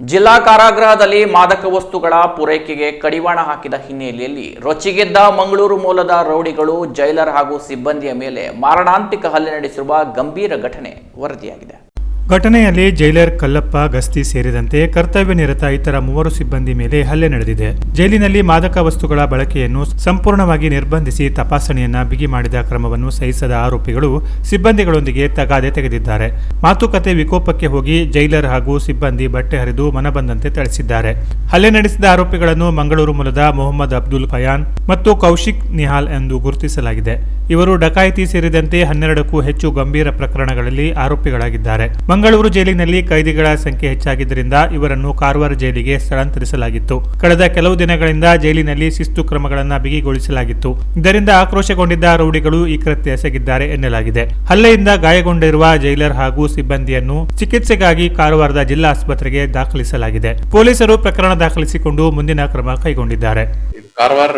ಜಿಲ್ಲಾ ಕಾರಾಗೃಹದಲ್ಲಿ ಮಾದಕ ವಸ್ತುಗಳ ಪೂರೈಕೆಗೆ ಕಡಿವಾಣ ಹಾಕಿದ ಹಿನ್ನೆಲೆಯಲ್ಲಿ ರೊಚ್ಚಿಗೆದ್ದ ಮಂಗಳೂರು ಮೂಲದ ರೌಡಿಗಳು ಜೈಲರ್ ಹಾಗೂ ಸಿಬ್ಬಂದಿಯ ಮೇಲೆ ಮಾರಣಾಂತಿಕ ಹಲ್ಲೆ ನಡೆಸಿರುವ ಗಂಭೀರ ಘಟನೆ ವರದಿಯಾಗಿದೆ. ಘಟನೆಯಲ್ಲಿ ಜೈಲರ್ ಕಲ್ಲಪ್ಪ ಗಸ್ತಿ ಸೇರಿದಂತೆ ಕರ್ತವ್ಯ ನಿರತ ಇತರ 3 ಸಿಬ್ಬಂದಿ ಮೇಲೆ ಹಲ್ಲೆ ನಡೆದಿದೆ. ಜೈಲಿನಲ್ಲಿ ಮಾದಕ ವಸ್ತುಗಳ ಬಳಕೆಯನ್ನು ಸಂಪೂರ್ಣವಾಗಿ ನಿರ್ಬಂಧಿಸಿ ತಪಾಸಣೆಯನ್ನ ಬಿಗಿ ಮಾಡಿದ ಕ್ರಮವನ್ನು ಸಹಿಸದ ಆರೋಪಿಗಳು ಸಿಬ್ಬಂದಿಗಳೊಂದಿಗೆ ತಗಾದೆ ತೆಗೆದಿದ್ದಾರೆ. ಮಾತುಕತೆ ವಿಕೋಪಕ್ಕೆ ಹೋಗಿ ಜೈಲರ್ ಹಾಗೂ ಸಿಬ್ಬಂದಿ ಬಟ್ಟೆ ಹರಿದು ಮನಬಂದಂತೆ ಥಳಿಸಿದ್ದಾರೆ. ಹಲ್ಲೆ ನಡೆಸಿದ ಆರೋಪಿಗಳನ್ನು ಮಂಗಳೂರು ಮೂಲದ ಮೊಹಮ್ಮದ್ ಅಬ್ದುಲ್ ಫಯಾನ್ ಮತ್ತು ಕೌಶಿಕ್ ನಿಹಾಲ್ ಎಂದು ಗುರುತಿಸಲಾಗಿದೆ. ಇವರು ಡಕಾಯಿತಿ ಸೇರಿದಂತೆ 12ಕ್ಕೂ ಹೆಚ್ಚು ಗಂಭೀರ ಪ್ರಕರಣಗಳಲ್ಲಿ ಆರೋಪಿಗಳಾಗಿದ್ದಾರೆ. ಮಂಗಳೂರು ಜೈಲಿನಲ್ಲಿ ಕೈದಿಗಳ ಸಂಖ್ಯೆ ಹೆಚ್ಚಾಗಿದ್ದರಿಂದ ಇವರನ್ನು ಕಾರವಾರ ಜೈಲಿಗೆ ಸ್ಥಳಾಂತರಿಸಲಾಗಿತ್ತು. ಕಳೆದ ಕೆಲವು ದಿನಗಳಿಂದ ಜೈಲಿನಲ್ಲಿ ಶಿಸ್ತು ಕ್ರಮಗಳನ್ನು ಬಿಗಿಗೊಳಿಸಲಾಗಿತ್ತು. ಇದರಿಂದ ಆಕ್ರೋಶಗೊಂಡಿದ್ದ ರೌಡಿಗಳು ಈ ಕೃತ್ಯ ಎಸಗಿದ್ದಾರೆ ಎನ್ನಲಾಗಿದೆ. ಹಲ್ಲೆಯಿಂದ ಗಾಯಗೊಂಡಿರುವ ಜೈಲರ್ ಹಾಗೂ ಸಿಬ್ಬಂದಿಯನ್ನು ಚಿಕಿತ್ಸೆಗಾಗಿ ಕಾರವಾರದ ಜಿಲ್ಲಾ ಆಸ್ಪತ್ರೆಗೆ ದಾಖಲಿಸಲಾಗಿದೆ. ಪೊಲೀಸರು ಪ್ರಕರಣ ದಾಖಲಿಸಿಕೊಂಡು ಮುಂದಿನ ಕ್ರಮ ಕೈಗೊಂಡಿದ್ದಾರೆ. ಕಾರವಾರ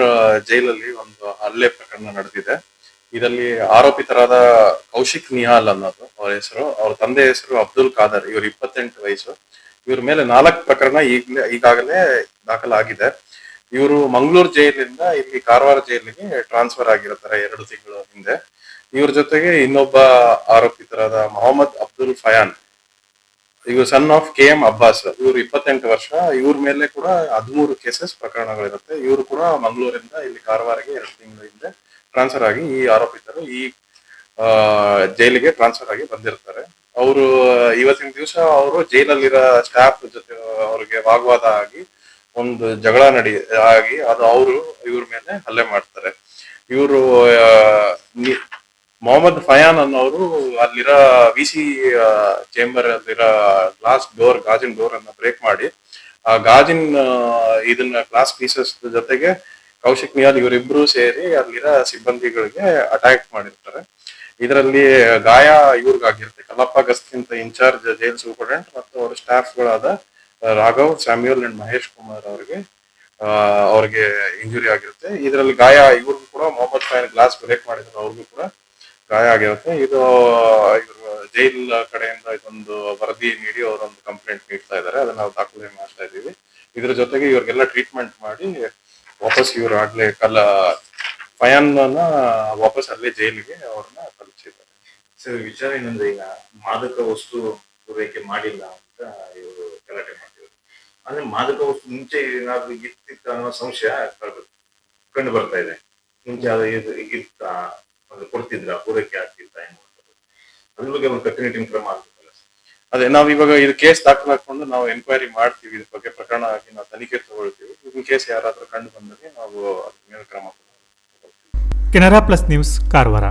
ಜೈಲಲ್ಲಿ ಒಂದು ಹಲ್ಲೆ ಪ್ರಕರಣ ನಡೆದಿದೆ. ಇದರಲ್ಲಿ ಆರೋಪಿತರಾದ ಕೌಶಿಕ್ ನಿಹಾಲ್ ಅನ್ನೋದು ಅವರ ಹೆಸರು, ಅವ್ರ ತಂದೆ ಹೆಸರು ಅಬ್ದುಲ್ ಖಾದರ್, ಇವರು 28 ವಯಸ್ಸು. ಇವ್ರ ಮೇಲೆ 4 ಪ್ರಕರಣ ಈಗಾಗಲೇ ದಾಖಲಾಗಿದೆ. ಇವರು ಮಂಗಳೂರು ಜೈಲಿಂದ ಇಲ್ಲಿ ಕಾರವಾರ ಜೈಲಿಗೆ ಟ್ರಾನ್ಸ್ಫರ್ ಆಗಿರ್ತಾರೆ 2 ತಿಂಗಳ ಹಿಂದೆ. ಇವ್ರ ಜೊತೆಗೆ ಇನ್ನೊಬ್ಬ ಆರೋಪಿತರಾದ ಮೊಹಮ್ಮದ್ ಅಬ್ದುಲ್ ಫಯಾನ್, ಇವರು ಸನ್ ಆಫ್ KM ಅಬ್ಬಾಸ್, ಇವರು 28 ವರ್ಷ. ಇವ್ರ ಮೇಲೆ ಕೂಡ 13 ಕೇಸಸ್ ಪ್ರಕರಣಗಳಿರುತ್ತೆ. ಇವರು ಕೂಡ ಮಂಗಳೂರಿಂದ ಇಲ್ಲಿ ಕಾರವಾರಿಗೆ 2 ತಿಂಗಳ ಹಿಂದೆ ಟ್ರಾನ್ಸ್ಫರ್ ಆಗಿ ಈ ಆರೋಪಿತರು ಈ ಜೈಲಿಗೆ ಟ್ರಾನ್ಸ್ಫರ್ ಆಗಿ ಬಂದಿರ್ತಾರೆ. ಅವರು ಇವತ್ತಿನ ದಿವಸ ಅವರು ಜೈಲಲ್ಲಿರೋ ಸ್ಟಾಫ್ ಜೊತೆ ಅವ್ರಿಗೆ ವಾಗ್ವಾದ ಆಗಿ ಒಂದು ಜಗಳ ಆಗಿ ಅದು ಅವರು ಇವ್ರ ಮೇಲೆ ಹಲ್ಲೆ ಮಾಡ್ತಾರೆ. ಇವರು ಮೊಹಮ್ಮದ್ ಫಯಾನ್ ಅನ್ನೋರು ಅಲ್ಲಿರೋ VC ಚೇಂಬರ್ ಅಲ್ಲಿರೋ ಗಾಜಿನ ಡೋರ್ ಅನ್ನ ಬ್ರೇಕ್ ಮಾಡಿ ಆ ಗಾಜಿನ ಇದನ್ನ ಗ್ಲಾಸ್ ಪೀಸಸ್ ಜೊತೆಗೆ ಕೌಶಿಕ್ ನಿಹಾಲ್ ಇವರಿಬ್ರು ಸೇರಿ ಅಲ್ಲಿರೋ ಸಿಬ್ಬಂದಿಗಳಿಗೆ ಅಟ್ಯಾಕ್ ಮಾಡಿರ್ತಾರೆ. ಇದರಲ್ಲಿ ಗಾಯ ಇವ್ರಿಗಾಗಿರುತ್ತೆ. ಕಲ್ಲಪ್ಪ ಗಸ್ತಿಂತ ಇನ್ಚಾರ್ಜ್ ಜೈಲ್ ಸೂಪರ್ಡೆಂಟ್ ಮತ್ತು ಅವರ ಸ್ಟಾಫ್ಗಳಾದ ರಾಘವ್, ಸ್ಯಾಮ್ಯುಯಲ್ ಅಂಡ್ ಮಹೇಶ್ ಕುಮಾರ್ ಅವ್ರಿಗೆ ಇಂಜುರಿ ಆಗಿರುತ್ತೆ. ಇದರಲ್ಲಿ ಗಾಯ ಇವ್ರಿಗೂ ಕೂಡ ಮೊಹಮ್ಮದ್ ಫಯಾನ್ ಗ್ಲಾಸ್ ಬ್ರೇಕ್ ಮಾಡಿದ್ರೆ ಅವ್ರಿಗೂ ಕೂಡ ಗಾಯ ಆಗಿರುತ್ತೆ. ಇದು ಇವರು ಜೈಲ್ ಕಡೆಯಿಂದ ಇದೊಂದು ವರದಿ ನೀಡಿ ಅವರೊಂದು ಕಂಪ್ಲೇಂಟ್ ನೀಡ್ತಾ ಇದ್ದಾರೆ. ಅದನ್ನ ನಾವು ದಾಖಲೆ ಮಾಡ್ತಾ ಇದ್ದೀವಿ. ಇದ್ರ ಜೊತೆಗೆ ಇವ್ರಿಗೆಲ್ಲ ಟ್ರೀಟ್ಮೆಂಟ್ ಮಾಡಿ ವಾಪಸ್ ಇವರು ಆಗ್ಲೇ ಫಯಾನ್ ವಾಪಸ್ ಅಲ್ಲೇ ಜೈಲಿಗೆ ಅವ್ರನ್ನ ಕಳಿಸಿದ್ದಾರೆ. ಸರ್, ವಿಚಾರ ಏನಂದ್ರೆ ಈಗ ಮಾದಕ ವಸ್ತು ಪೂರೈಕೆ ಮಾಡಿಲ್ಲ ಅಂತ ಇವರು ಗಲಾಟೆ ಮಾಡ್ತಿದ್ರು. ಅಂದ್ರೆ ಮಾದಕ ವಸ್ತು ಮುಂಚೆ ಏನಾದ್ರು ಇರ್ತಿತ್ತ ಅನ್ನೋ ಸಂಶಯ ಕಂಡು ಬರ್ತಾ ಇದೆ. ಮುಂಚೆ ಅದು ಇತ್ತ ಕೊಡ್ತಿದ್ರ, ಪೂರೈಕೆ ಆಗ್ತಿತ್ತ ಅದ್ರ ಬಗ್ಗೆ ಒಂದು ಕಟ್ಟುನಿಟ್ಟಿನ ಕ್ರಮ ಆಗ್ಬೇಕಲ್ಲ ಸರ್? ಅದೇ ನಾವು ಇವಾಗ ಇದು ಕೇಸ್ ದಾಖಲಾಕೊಂಡು ನಾವು ಎನ್ಕ್ವೈರಿ ಮಾಡ್ತೀವಿ. ಇದ್ರ ಬಗ್ಗೆ ಪ್ರಕರಣ ಆಗಿ ನಾವು ತನಿಖೆ ತಗೊಳ್ತೀವಿ. ಇನ್ ಕೇಸ್ ಯಾರಾದ್ರೂ ಕಂಡು ಬಂದರೆ ನಾವು ಅದ್ರ ಮೇಲೆ ಕ್ರಮ. Canara plus news, Karwar.